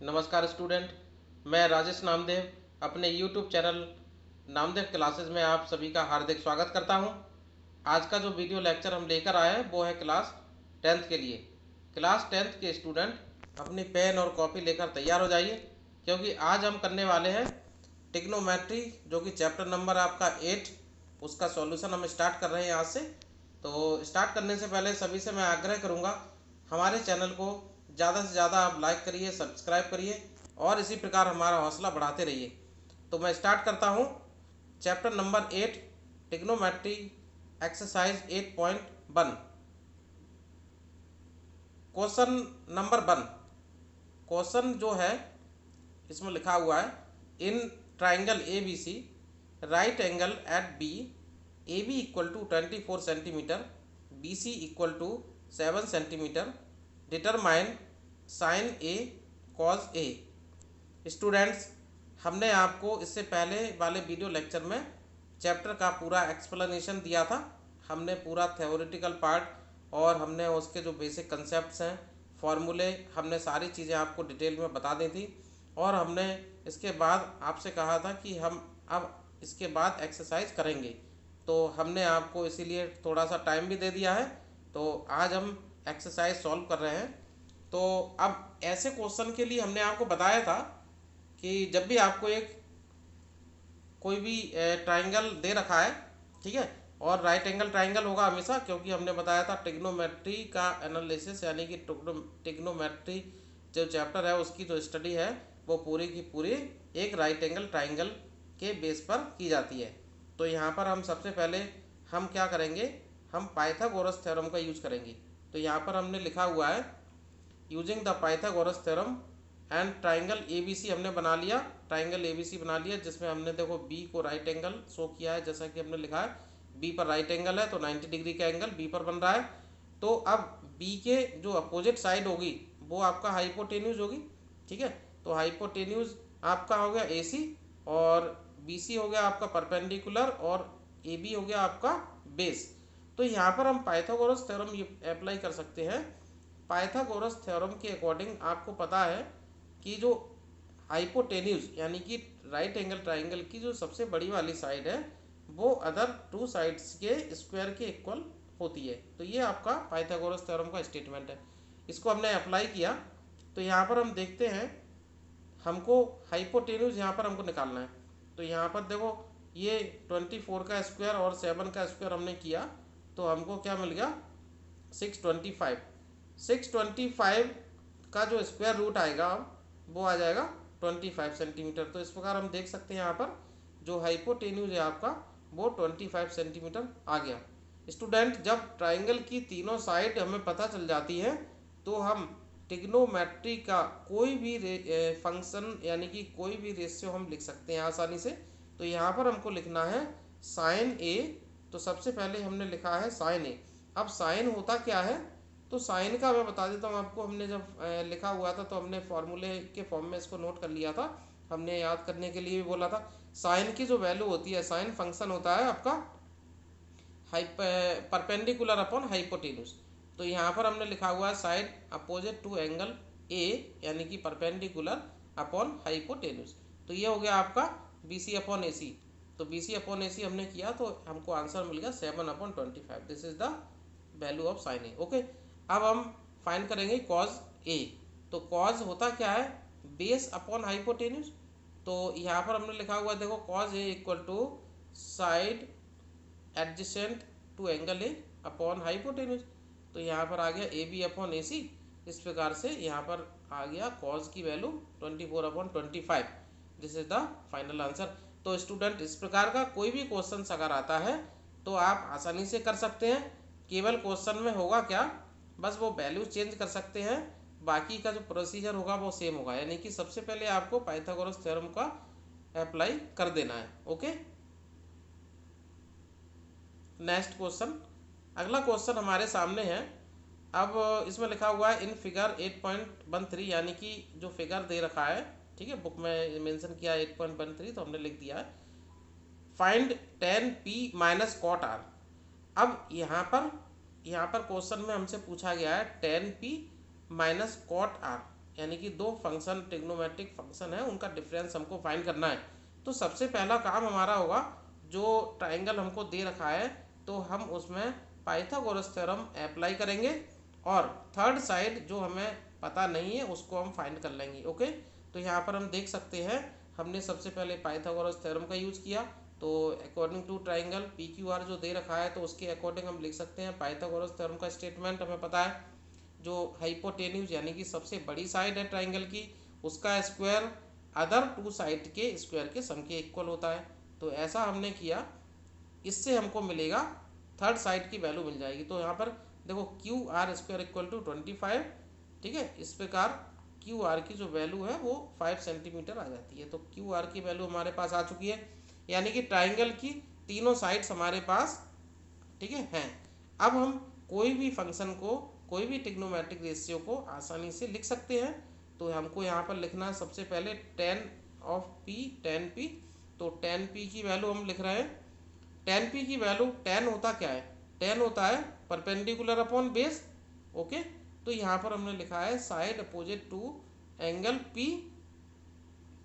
नमस्कार स्टूडेंट, मैं राजेश नामदेव अपने यूट्यूब चैनल नामदेव क्लासेस में आप सभी का हार्दिक स्वागत करता हूं। आज का जो वीडियो लेक्चर हम लेकर आए हैं वो है क्लास 10th के लिए। क्लास 10th के स्टूडेंट अपनी पेन और कॉपी लेकर तैयार हो जाइए, क्योंकि आज हम करने वाले हैं ट्रिग्नोमेट्री, जो कि चैप्टर नंबर आपका 8, उसका सॉल्यूशन हम स्टार्ट कर रहे हैं आज से। तो स्टार्ट करने से पहले सभी से मैं आग्रह करूँगा, हमारे चैनल को ज़्यादा से ज़्यादा आप लाइक करिए, सब्सक्राइब करिए और इसी प्रकार हमारा हौसला बढ़ाते रहिए। तो मैं स्टार्ट करता हूँ chapter number 8 trigonometry exercise 8.1। Question number 1। Question जो है इसमें लिखा हुआ है, in triangle A B C right angle at B A B equal to 24 centimetre, B C equal to 7 centimetre, determine sine A cos A. Students, हमने आपको इससे पहले वाले वीडियो लेक्चर में चैप्टर का पूरा एक्सप्लेनेशन दिया था। हमने पूरा थ्योरेटिकल पार्ट और हमने उसके जो बेसिक कंसेप्ट्स हैं, फॉर्मूले, हमने सारी चीज़ें आपको डिटेल में बता दी थी। और हमने इसके बाद आपसे कहा था कि हम अब इसके बाद एक्सरसाइज करेंगे, तो हमने आपको इसीलिए थोड़ा सा टाइम भी दे दिया है। तो आज हम एक्सरसाइज सॉल्व कर रहे हैं। तो अब ऐसे क्वेश्चन के लिए हमने आपको बताया था कि जब भी आपको एक कोई भी ट्राइंगल दे रखा है, ठीक है, और राइट एंगल ट्राइंगल होगा हमेशा, क्योंकि हमने बताया था ट्रिग्नोमेट्री का एनालिसिस यानी कि ट्रिग्नोमेट्री जो चैप्टर है उसकी जो स्टडी है वो पूरी की पूरी एक राइट एंगल ट्राइंगल के बेस पर की जाती है। तो यहाँ पर हम सबसे पहले हम क्या करेंगे, हम पाइथागोरस थ्योरम का यूज करेंगे। तो यहाँ पर हमने लिखा हुआ है, using the Pythagoras theorem and triangle A B C हमने बना लिया, ट्राइंगल ए बी सी बना लिया, जिसमें हमने देखो बी को राइट एंगल शो किया है, जैसा कि हमने लिखा है बी पर राइट एंगल है तो 90 डिग्री का एंगल बी पर बन रहा है। तो अब बी के जो अपोजिट साइड होगी वो आपका हाइपोटेन्यूज होगी, ठीक है। तो हाइपोटेन्यूज आपका हो गया ए सी, और बी सी हो गया आपका परपेंडिकुलर, और ए बी हो गया आपका बेस। तो यहाँ पर हम पाइथागोरस थ्योरम अप्लाई कर सकते हैं। पाइथागोरस थ्योरम के अकॉर्डिंग आपको पता है कि जो हाइपोटेन्यूज यानी कि राइट एंगल ट्राइंगल की जो सबसे बड़ी वाली साइड है वो अदर टू साइड्स के स्क्वायर के इक्वल होती है। तो ये आपका पाइथागोरस थ्योरम का स्टेटमेंट है। इसको हमने अप्लाई किया। तो यहाँ पर हम देखते हैं, हमको हाइपोटेन्यूज यहाँ पर हमको निकालना है। तो यहाँ पर देखो, ये 24 का स्क्वायर और 7 का स्क्वायर हमने किया तो हमको क्या मिल गया, 625। 625 का जो स्क्वायर रूट आएगा वो आ जाएगा 25 सेंटीमीटर। तो इस प्रकार हम देख सकते हैं यहाँ पर जो हाइपोटेन्यूज है आपका वो 25 सेंटीमीटर आ गया। स्टूडेंट, जब ट्राइंगल की तीनों साइड हमें पता चल जाती है तो हम ट्रिग्नोमेट्री का कोई भी फंक्शन यानी कि कोई भी रेशियो हम लिख सकते हैं आसानी से। तो यहाँ पर हमको लिखना है साइन ए। तो सबसे पहले हमने लिखा है साइन ए। अब साइन होता क्या है, तो साइन का मैं बता देता हूँ आपको। हमने जब लिखा हुआ था तो हमने फॉर्मूले के फॉर्म में इसको नोट कर लिया था, हमने याद करने के लिए भी बोला था। साइन की जो वैल्यू होती है, साइन फंक्शन होता है आपका परपेंडिकुलर अपॉन हाइपोटेन्यूज। तो यहाँ पर हमने लिखा हुआ है side opposite to angle A यानी कि परपेंडिकुलर अपॉन हाइपोटेन्यूज। तो ये हो गया आपका B C upon A C. तो बी सी अपॉन ए सी हमने किया तो हमको आंसर मिल गया 7/25। This is the value of sine A. Okay, अब हम फाइंड करेंगे कॉज ए। तो कॉज होता क्या है, बेस अपॉन हाइपोटेन्यूज। तो यहाँ पर हमने लिखा हुआ है, देखो, cos A equal to side adjacent to angle A upon hypotenuse. तो यहाँ पर आ गया ए बी अपॉन ए सी। इस प्रकार से यहाँ पर आ गया कॉज की value 24/25। This is the final answer. तो स्टूडेंट, इस प्रकार का कोई भी क्वेश्चन अगर आता है तो आप आसानी से कर सकते हैं। केवल क्वेश्चन में होगा क्या, बस वो वैल्यू चेंज कर सकते हैं, बाकी का जो प्रोसीजर होगा वो सेम होगा। यानी कि सबसे पहले आपको पाइथागोरस थ्योरम का अप्लाई कर देना है। ओके, नेक्स्ट क्वेश्चन, अगला क्वेश्चन हमारे सामने है। अब इसमें लिखा हुआ है इन फिगर 8.13, यानी कि जो फिगर दे रखा है, ठीक है, बुक में मेंशन किया 8.13 तो हमने लिख दिया है, find tan p minus cot r। अब यहाँ पर क्वेश्चन में हमसे पूछा गया है tan p minus cot r। यानी कि दो फंक्शन ट्रिग्नोमेट्रिक फंक्शन है उनका डिफरेंस हमको फाइंड करना है। तो सबसे पहला काम हमारा होगा, जो ट्राइंगल हमको दे रखा है तो हम उसमें पाइथागोरस थ्योरम अप्लाई करेंगे और थर्ड साइड जो हमें पता नहीं है उसको हम फाइंड कर लेंगे। ओके, तो यहाँ पर हम देख सकते हैं हमने सबसे पहले पाइथागोरस थ्योरम का यूज़ किया। तो according to triangle P Q R जो दे रखा है तो उसके अकॉर्डिंग हम लिख सकते हैं पाइथागोरस थ्योरम का स्टेटमेंट हमें पता है, जो हाइपोटेन्यूज यानी कि सबसे बड़ी साइड है ट्राइंगल की उसका स्क्वायर अदर टू साइड के स्क्वायर के सम के इक्वल होता है। तो ऐसा हमने किया, इससे हमको मिलेगा थर्ड साइड की वैल्यू मिल जाएगी। तो यहाँ पर देखो Q R square equal to 25, ठीक है। इस प्रकार क्यू आर की जो वैल्यू है वो 5 सेंटीमीटर आ जाती है। तो क्यू आर की वैल्यू हमारे पास आ चुकी है, यानी कि ट्राइंगल की तीनों साइड्स हमारे पास, ठीक है, हैं। अब हम कोई भी फंक्शन को, कोई भी ट्रिग्नोमेट्रिक रेशियो को आसानी से लिख सकते हैं। तो हमको यहाँ पर लिखना है सबसे पहले ten of P, ten P. तो टेन पी की वैल्यू हम लिख रहे हैं, टेन पी की वैल्यू, टेन होता क्या है, टेन होता है परपेंडिकुलर अपॉन बेस। ओके, तो यहाँ पर हमने लिखा है side opposite to angle P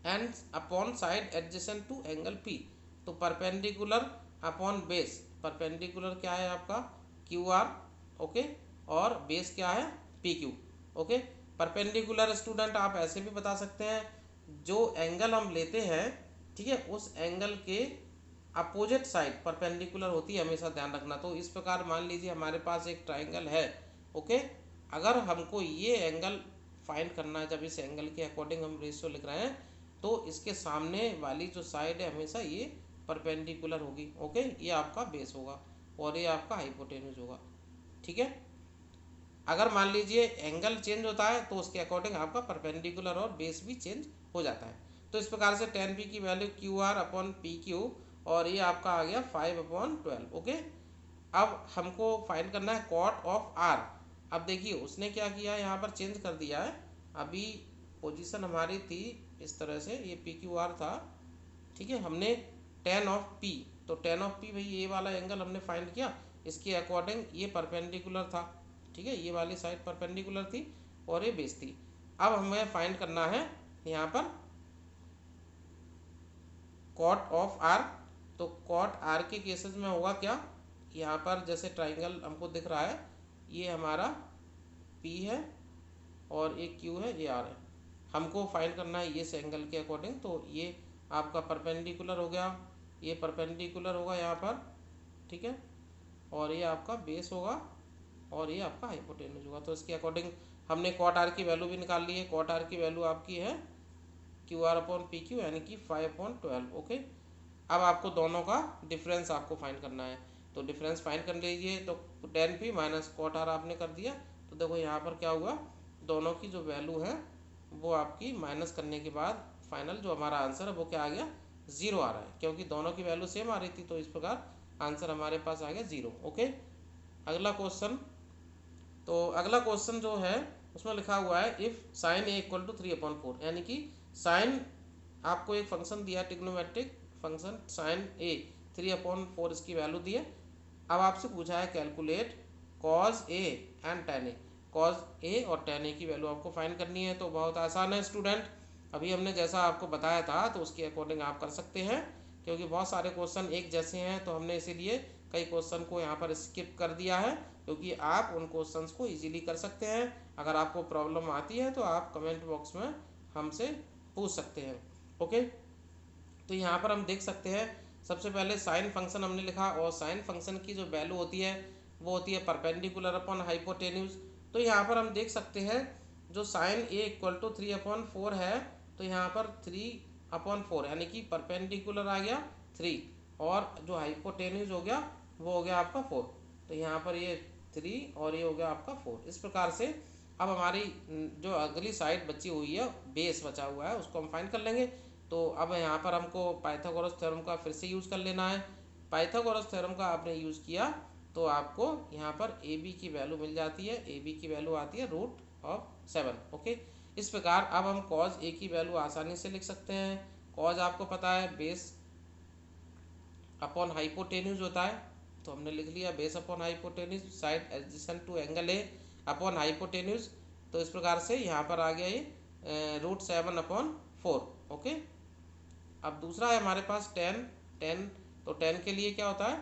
and upon side adjacent to angle P. तो परपेंडिकुलर अपॉन बेस, परपेंडिकुलर क्या है आपका क्यू आर, ओके, और बेस क्या है P Q. Okay, perpendicular student आप ऐसे भी बता सकते हैं, जो एंगल हम लेते हैं, ठीक है, उस एंगल के अपोजिट साइड परपेंडिकुलर होती है, हमेशा ध्यान रखना। तो इस प्रकार मान लीजिए हमारे पास एक ट्राइंगल है, ओके, अगर हमको ये एंगल फाइंड करना है, जब इस एंगल के अकॉर्डिंग हम रेशियो लिख रहे हैं तो इसके सामने वाली जो साइड है हमेशा ये परपेंडिकुलर होगी। ओके, ये आपका बेस होगा और ये आपका हाइपोटेन्यूज होगा, ठीक है। अगर मान लीजिए एंगल चेंज होता है तो उसके अकॉर्डिंग आपका परपेंडिकुलर और बेस भी चेंज हो जाता है। तो इस प्रकार से टेन पी की value Q R upon P Q, और ये आपका आ गया 5/12। ओके, अब हमको फाइंड करना है कॉट ऑफ आर। अब देखिए उसने क्या किया है, यहाँ पर चेंज कर दिया है। अभी पोजीशन हमारी थी इस तरह से, ये पी क्यू आर था, ठीक है, हमने टेन ऑफ पी, तो टेन ऑफ पी भाई ये वाला एंगल हमने फाइंड किया, इसके अकॉर्डिंग ये परपेंडिकुलर था, ठीक है, ये वाली साइड परपेंडिकुलर थी और ये बेस थी। अब हमें फाइंड करना है यहाँ पर कॉट ऑफ आर। तो कॉट आर के केसेस में होगा क्या, यहाँ पर जैसे ट्राइंगल हमको दिख रहा है, ये हमारा पी है और एक क्यू है, ये आर है। हमको फाइंड करना है ये इस एंगल के अकॉर्डिंग। तो ये आपका परपेंडिकुलर हो गया, ये परपेंडिकुलर होगा यहाँ पर, ठीक है, और ये आपका बेस होगा और ये आपका हाइपोटेन्यूज होगा। तो इसके अकॉर्डिंग हमने कॉट आर की वैल्यू भी निकाल ली है। कॉट आर की वैल्यू आपकी है Q R upon P Q, यानी कि 5/12। ओके, अब आपको दोनों का डिफरेंस आपको फाइंड करना है। तो डिफरेंस फाइंड कर लीजिए। तो tan P minus cot R आपने कर दिया। तो देखो यहाँ पर क्या हुआ, दोनों की जो वैल्यू है वो आपकी माइनस करने के बाद फाइनल जो हमारा आंसर है वो क्या आ गया, 0 आ रहा है, क्योंकि दोनों की वैल्यू सेम आ रही थी। तो इस प्रकार आंसर हमारे पास आ गया 0। ओके, अगला क्वेश्चन। तो अगला क्वेश्चन जो है उसमें लिखा हुआ है if sine A equal to 3/4, यानी कि साइन, आपको एक फंक्शन दिया ट्रिग्नोमेट्रिक फंक्शन साइन ए 3/4 इसकी वैल्यू दी है। अब आपसे पूछा है calculate cos A and tan A. Cos A और टेन ए की वैल्यू आपको फाइंड करनी है। तो बहुत आसान है स्टूडेंट, अभी हमने जैसा आपको बताया था तो उसके अकॉर्डिंग आप कर सकते हैं, क्योंकि बहुत सारे क्वेश्चन एक जैसे हैं तो हमने इसीलिए कई क्वेश्चन को यहाँ पर स्किप कर दिया है, क्योंकि आप उन क्वेश्चंस को इजीली कर सकते हैं। अगर आपको प्रॉब्लम आती है तो आप कमेंट बॉक्स में हमसे पूछ सकते हैं। ओके, तो यहाँ पर हम देख सकते हैं सबसे पहले साइन फंक्शन हमने लिखा, और साइन फंक्शन की जो वैल्यू होती है वो होती है परपेंडिकुलर अपॉन हाइपोटेन्यूज। तो यहाँ पर हम देख सकते हैं जो साइन ए इक्वल टू 3/4 है, तो यहाँ पर 3/4 यानी कि परपेंडिकुलर आ गया 3, और जो हाइपोटेन्यूज हो गया वो हो गया आपका 4। तो यहाँ पर ये 3 और ये हो गया आपका 4। इस प्रकार से अब हमारी जो अगली साइड बची हुई है, बेस बचा हुआ है, उसको हम फाइंड कर लेंगे। तो अब यहाँ पर हमको पाइथागोरस थ्योरम का फिर से यूज़ कर लेना है। पाइथागोरस थ्योरम का आपने यूज़ किया तो आपको यहाँ पर ए बी की वैल्यू मिल जाती है। ए बी की वैल्यू आती है √7। ओके, इस प्रकार अब हम कॉज ए की वैल्यू आसानी से लिख सकते हैं। कॉज आपको पता है बेस अपॉन हाइपोटेन्यूज होता है, तो हमने लिख लिया base upon hypotenuse side adjacent to angle A upon hypotenuse. तो इस प्रकार से यहाँ पर आ गया ये √7/4। ओके, अब दूसरा है हमारे पास टेन तो टेन के लिए क्या होता है,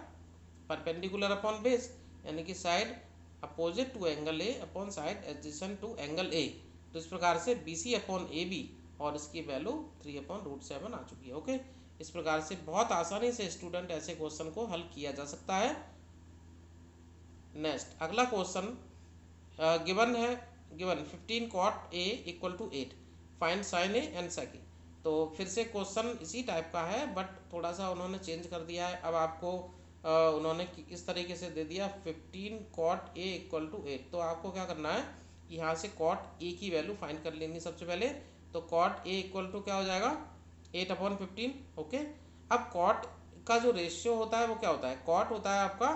परपेंडिकुलर अपॉन बेस, यानी कि side opposite to angle A upon side adjacent to angle A. तो इस प्रकार से BC अपॉन AB और इसकी वैल्यू 3/√7 आ चुकी है। ओके, इस प्रकार से बहुत आसानी से स्टूडेंट ऐसे क्वेश्चन को हल किया जा सकता है। नेक्स्ट अगला क्वेश्चन गिवन है, given 15 cot A = 8, find sin A and sec A। तो फिर से क्वेश्चन इसी टाइप का है बट थोड़ा सा उन्होंने चेंज कर दिया है। अब आपको उन्होंने इस तरीके से दे दिया 15 cot A = 8। तो आपको क्या करना है, यहाँ से cot A की वैल्यू फाइंड कर लेनी सबसे पहले। तो cot A = क्या हो जाएगा, 8/15। ओके, अब cot का जो रेशियो होता है वो क्या होता है, cot होता है आपका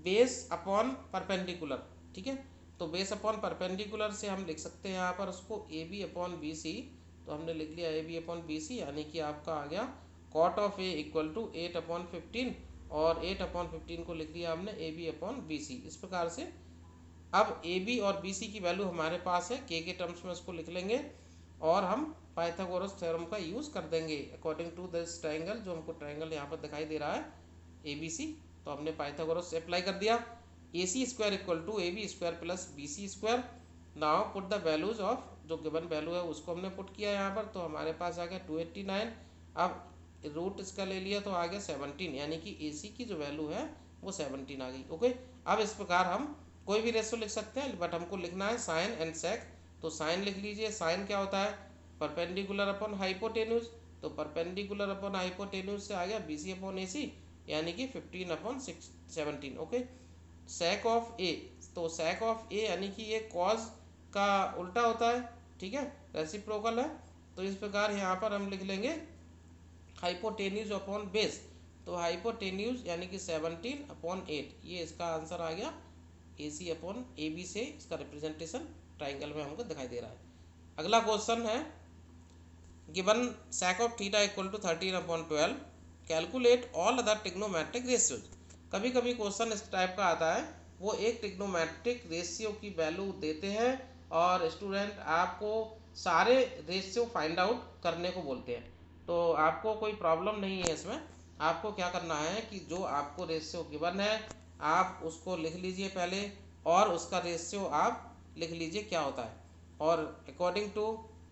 बेस अपॉन परपेंडिकुलर। ठीक है, तो बेस अपॉन परपेंडिकुलर से हम लिख सकते हैं यहाँ पर उसको AB/BC। तो हमने लिख लिया AB/BC, यानी कि आपका आ गया cot ऑफ A = 8/15 और 8/15 को लिख लिया हमने AB/BC। इस प्रकार से अब AB और BC की वैल्यू हमारे पास है, के टर्म्स में उसको लिख लेंगे और हम पाइथागोरस थ्योरम का यूज़ कर देंगे अकॉर्डिंग टू दिस ट्राइंगल। जो हमको ट्राइंगल यहाँ पर दिखाई दे रहा है ABC, तो हमने पाइथागोरस से अप्लाई कर दिया। AC² = AB² + BC²। Now put the values of, जो गिवन वैल्यू है उसको हमने पुट किया यहाँ पर, तो हमारे पास आ गया 289। अब रूट इसका ले लिया तो आ गया 17, यानी कि AC की जो वैल्यू है वो 17 आ गई। ओके, अब इस प्रकार हम कोई भी रेशो लिख सकते हैं बट हमको लिखना है साइन एंड सेक। तो साइन लिख लीजिए, साइन क्या होता है, परपेंडिकुलर अपॉन हाइपोटेन्यूज। तो परपेंडिकुलर अपॉन हाइपोटेन्यूज से आ गया BC/AC, यानी कि 15/17। ओके, सेक ऑफ ए, तो सेक ऑफ ए यानी कि ये कॉज का उल्टा होता है। ठीक है, रेसिप्रोकल है। तो इस प्रकार यहाँ पर हम लिख लेंगे हाइपोटेन्यूज अपॉन बेस। तो हाइपोटेन्यूज यानी कि 17/8, ये इसका आंसर आ गया। AC/AB से इसका रिप्रेजेंटेशन ट्राइंगल में हमको दिखाई दे रहा है। अगला क्वेश्चन है, given sec of theta = 13/12, calculate all other trigonometric ratios. कभी कभी क्वेश्चन इस टाइप का आता है, वो एक ट्रिग्नोमेट्रिक रेशियो की वैल्यू देते हैं और स्टूडेंट आपको सारे रेशियो फाइंड आउट करने को बोलते हैं। तो आपको कोई प्रॉब्लम नहीं है इसमें। आपको क्या करना है कि जो आपको रेशियो गिवन है आप उसको लिख लीजिए पहले, और उसका रेशियो आप लिख लीजिए क्या होता है, और अकॉर्डिंग टू,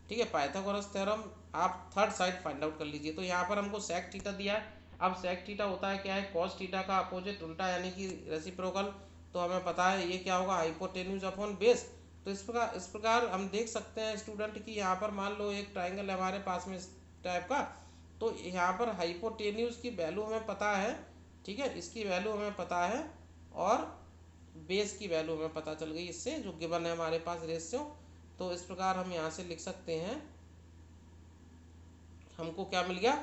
ठीक है, पाइथागोरस थ्योरम आप थर्ड साइड फाइंड आउट कर लीजिए। तो यहाँ पर हमको सेक थीटा दिया है। अब सेक थीटा होता है क्या है, कॉस थीटा का अपोजिट उल्टा, यानी कि रेसिप्रोकल। तो हमें पता है ये क्या होगा, हाइपोटेन्यूज अपॉन बेस। तो इस प्रकार हम देख सकते हैं स्टूडेंट कि यहाँ पर मान लो एक ट्राइंगल है हमारे पास में इस टाइप का। तो यहाँ पर हाइपोटेन्यूज की वैल्यू हमें पता है, ठीक है, इसकी वैल्यू हमें पता है और बेस की वैल्यू हमें पता चल गई इससे, जो गिवन है हमारे पास रेशियो। तो इस प्रकार हम यहाँ से लिख सकते हैं, हमको क्या मिल गया,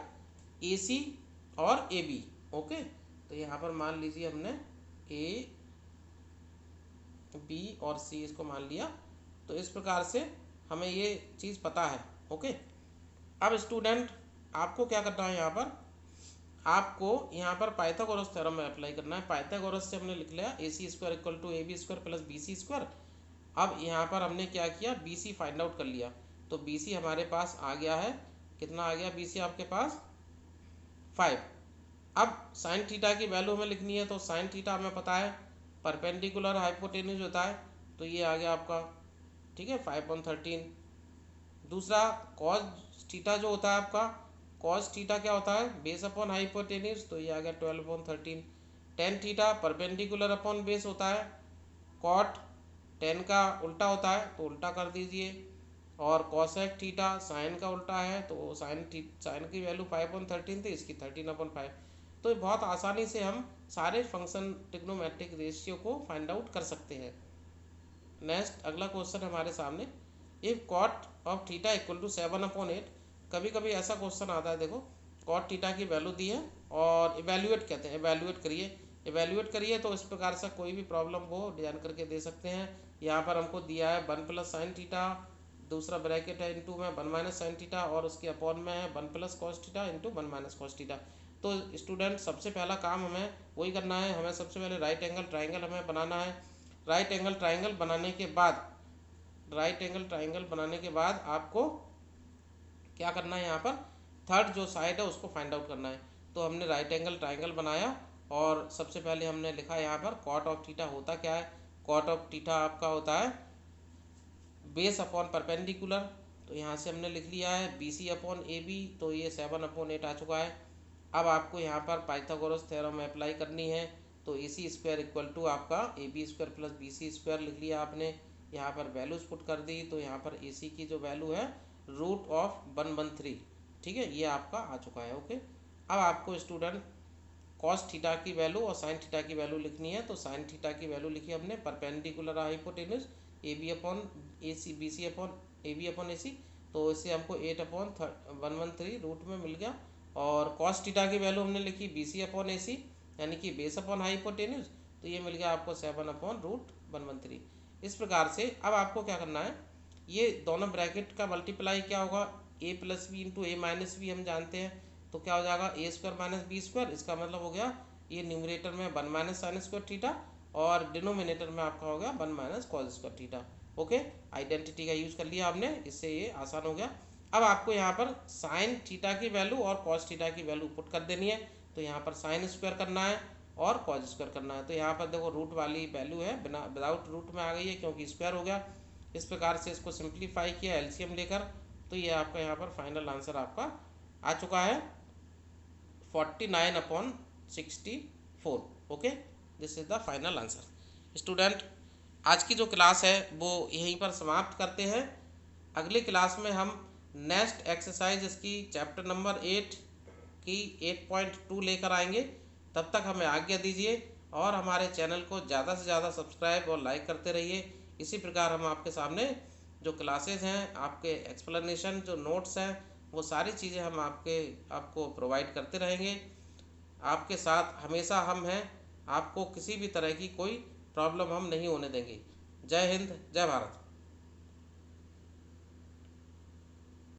AC और AB। ओके, तो यहाँ पर मान लीजिए हमने A, B और C इसको मान लिया। तो इस प्रकार से हमें ये चीज़ पता है। ओके, अब स्टूडेंट आपको क्या करना है, यहाँ पर आपको यहाँ पर पाइथागोरस थ्योरम में अप्लाई करना है। पाइथागोरस से हमने लिख लिया AC² = AB² + BC²। अब यहाँ पर हमने क्या किया, BC फाइंड आउट कर लिया। तो BC हमारे पास आ गया है, कितना आ गया BC आपके पास, 5। अब साइन थीटा की वैल्यू हमें लिखनी है। तो साइन थीटा हमें पता है परपेंडिकुलर हाइपोटेन्यूज होता है, तो ये आ गया आपका, ठीक है, 5/13। दूसरा कॉस थीटा जो होता है आपका, कॉस थीटा क्या होता है, बेस अपॉन हाइपोटेन्यूज, तो ये आ गया 12/13। Tan theta perpendicular upon base होता है, कॉट 10 का उल्टा होता है तो उल्टा कर दीजिए, और कॉसेक थीटा साइन का उल्टा है, तो साइन की वैल्यू 5/13 थी, इसकी 13/5। तो बहुत आसानी से हम सारे फंक्शन ट्रिग्नोमेट्रिक रेशियो को फाइंड आउट कर सकते हैं। नेक्स्ट अगला क्वेश्चन हमारे सामने, इफ कॉट ऑफ थीटा = 7/8। कभी कभी ऐसा क्वेश्चन आता है, देखो कॉट थीटा की वैल्यू दी है और इवेल्युएट कहते हैं, इवेल्युएट करिए। तो इस प्रकार से कोई भी प्रॉब्लम वो डिजाइन करके दे सकते हैं। यहाँ पर हमको दिया है 1 + sin थीटा, दूसरा ब्रैकेट है इनटू में 1 - sin थीटा, और उसके अपॉन में है 1 + cos theta into 1 - cos theta. तो स्टूडेंट सबसे पहला काम हमें वही करना है, हमें सबसे पहले राइट एंगल ट्राइंगल हमें बनाना है। राइट एंगल ट्राइंगल बनाने के बाद राइट एंगल ट्राइंगल बनाने के बाद आपको क्या करना है, यहाँ पर थर्ड जो साइड है उसको फाइंड आउट करना है। तो हमने राइट एंगल ट्राइंगल बनाया और सबसे पहले हमने लिखा यहाँ पर कॉट ऑफ थीटा होता क्या है। कॉट ऑफ थीटा आपका होता है बेस अपॉन परपेंडिकुलर। तो यहाँ से हमने लिख लिया है B C upon A B, तो ये 7/8 आ चुका है। अब आपको यहाँ पर पाइथागोरस थ्योरम अप्लाई करनी है। तो A C square equal to आपका A B square plus B C square लिख लिया आपने। यहाँ पर वैल्यूज पुट कर दी, तो यहाँ पर ए सी की जो वैल्यू है √113, ठीक है, ये आपका आ चुका है। ओके, अब आपको स्टूडेंट कॉस थीटा की वैल्यू और साइन थीटा की वैल्यू लिखनी है। तो साइन थीटा की वैल्यू लिखी हमने perpendicular hypotenuse A B upon A C B C upon A B upon A C, तो इससे हमको 8/113 रूट में मिल गया। और कॉस थीटा की वैल्यू हमने लिखी बी सी अपॉन ए सी यानी कि बेस अपॉन हाइपोटेन्यूज, तो ये मिल गया आपको 7/√113। इस प्रकार से अब आपको क्या करना है, ये दोनों ब्रैकेट का मल्टीप्लाई क्या होगा, ए प्लस बी इंटू ए माइनस बी हम जानते हैं। तो क्या हो जाएगा ए स्क्वायर माइनस बी स्क्वायर, इसका मतलब हो गया ये न्यूमरेटर में 1 माइनस साइन स्क्वायर थीटा और डिनोमिनेटर में आपका हो गया 1 minus cos square theta. Okay, identity का यूज कर लिया आपने, इससे ये आसान हो गया। अब आपको यहाँ पर साइन थीटा की वैल्यू और कॉस थीटा की वैल्यू पुट कर देनी है। तो यहाँ पर साइन स्क्वायर करना है और कॉस स्क्वायर करना है। तो यहाँ पर देखो रूट वाली वैल्यू है, बिना विदाउट रूट में आ गई है क्योंकि स्क्वायर हो गया। इस प्रकार से इसको सिंप्लीफाई किया एलसीएम लेकर, तो ये आपका यहाँ पर फाइनल आंसर आपका आ चुका है 49/64। Okay, this is the final answer. Student, आज की जो क्लास है वो यहीं पर समाप्त करते हैं। अगली क्लास में हम नेक्स्ट एक्सरसाइज इसकी चैप्टर नंबर 8 की 8.2 लेकर आएंगे। तब तक हमें आज्ञा दीजिए और हमारे चैनल को ज़्यादा से ज़्यादा सब्सक्राइब और लाइक करते रहिए। इसी प्रकार हम आपके सामने जो क्लासेस हैं, आपके एक्सप्लेनेशन, जो नोट्स हैं, वो सारी चीज़ें हम आपको प्रोवाइड करते रहेंगे। आपके साथ हमेशा हम हैं, आपको किसी भी तरह की कोई प्रॉब्लम हम नहीं होने देंगे। जय हिंद, जय भारत।